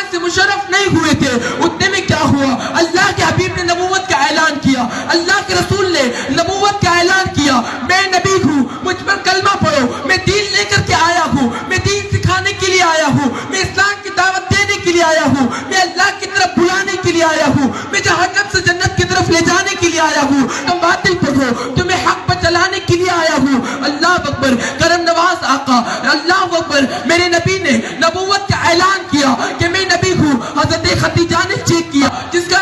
ایمان سے مشرف نہیں ہوئے تھے، اتنے میں کیا ہوا؟ اللہ کے حبیب نے نبوت کا اعلان کیا، اللہ کے رسول نے نبوت کا اعلان کیا، میں نبی ہوں، مجھ پر کلمہ پڑھو، میں دین لے کر کے آیا ہوں، میں دین سکھانے کے لیے آیا ہوں، میں اسلام کی دعوت دینے کے لیے آیا ہوں، میں اللہ کی طرف بلانے کے لیے آیا ہوں، میں جہنم سے جنت کی طرف لے جانے کے لیے آیا ہوں، تم باطل پڑھو، تمہیں حق پر چلانے کے لیے آیا ہوں۔ اللہ اکبر، کرم نواز آقا، اللہ اکبر، میرے نبی نے نبوت کا اعلان کیا کہ میں نبی ہوں۔ حضرت خدیجہ نے چیک کیا، جس کا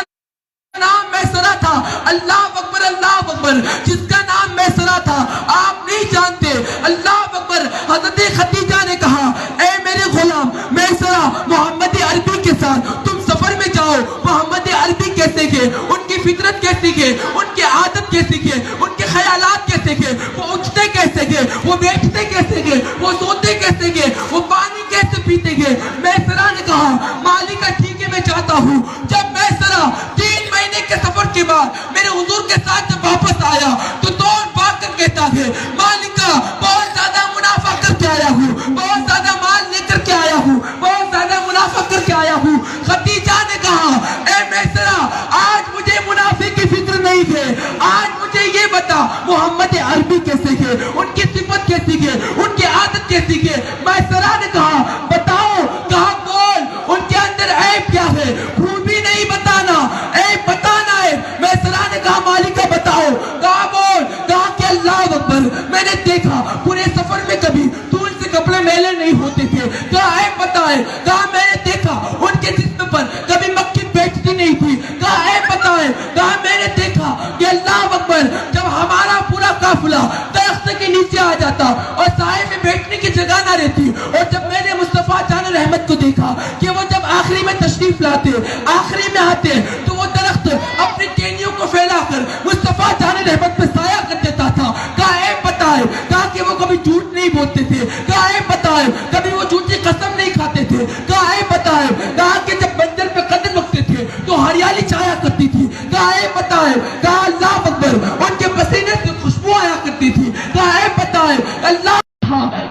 نام میسرہ تھا، اللہ اکبر، جس کا نام میسرہ تھا، آپ نہیں جانتے، اللہ اکبر۔ حضرت خدیجہ نے کہا، اے میرے غلام میسرہ، محمد عربی کے ساتھ تم سفر میں جاؤ۔ محمد عربی کیسے گئے، ان کی فطرت کیسے گئے، ان کی عادت کیسے گئے، ان کے خیالات کیسے گئے، وہ اٹھتے کیسے گئے، وہ بیٹھتے کیسے گئے، وہ سوتے کیسے گئے، وہ پانی کیسے پیتے گئے۔ میسرہ نے کہا، مالکہ ٹھیک ہے میں چاہتا ہوں۔ جب میسرہ 3 مہینے کے سفر کے بعد میرے حضور کے ساتھ جب واپس آیا تو دوڑ بھاگ کر کہتا ہے، مالکہ بہت زیادہ منافع کر کے آیا ہوں، بہت زیادہ مال لے کر کے آیا ہوں، بہت زیادہ منافع کر کے آیا ہوں۔ خدیجہ نے کہا، اے میسرہ، آج مجھے منافع کی فکر نہیں ہے، آج مجھے یہ بتا محمد عربی کیسے گئے، ان کی صفت کیسی گئے، ان کی عادت کیسی گئے۔ میسرہ نے کہا، بتاؤ، کہا بول، ان کے اندر عیب کیا ہے، خوبی نہیں بتانا، عیب بتانا ہے۔ میسرہ نے کہا، مالکہ بتاؤ، کہا بول، کہا کہ اللہ اکبر، میں نے دیکھا پورے سفر میں کبھی دھول سے کپڑے میلے نہیں ہوتے تھے۔ کہا عیب بتائے، کہا میں نے دیکھا ان کے جسم پر کبھی مکھی بیٹھتی نہیں تھی۔ کہا عیب بتائے، کہا میں نے دیکھا کہ اللہ اکبر، جب ہمارا پورا قافلہ درخت کے نیچے آ جاتا اور سائے میں بیٹھنے کی جگہ نہ رہتی، اور جب میں نے مصطفیٰ جان رحمت کو دیکھا کہ وہ جب آخری میں تشریف لاتے، آخری میں آتے، تو وہ درخت اپنی ٹہنیوں کو پھیلا کر مصطفیٰ جان رحمت پہ سایہ کر دیتا تھا۔ کہا عیب بتائے، کہا کہ وہ کبھی جھوٹ نہیں بولتے تھے۔ کہا عیب بتائے، کبھی وہ جھوٹی قسم نہیں کھاتے تھے۔ کہا عیب بتائے، کہا کہ جب بندر پہ قدم رکھتے تھے تو ہریالی چھایا کرتی تھی۔ کہا عیب بتائے، کہا اللہ اکبر، ان کے پسینے سے خوشبو آیا کرتی تھی۔ کہا عیب بتائے، اللہ،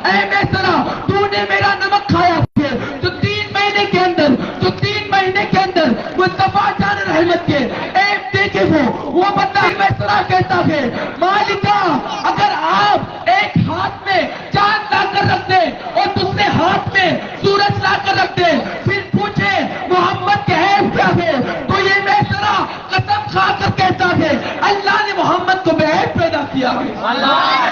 اے میسرہ، تو نے میرا نمک کھایا ہے تو 3 مہینے کے اندر مصطفیٰ جان رحمت کے عیب دیکھے وہ بندہ میسرہ کہتا ہے، مالکہ اگر آپ ایک ہاتھ میں چاند لا کر رکھ دیں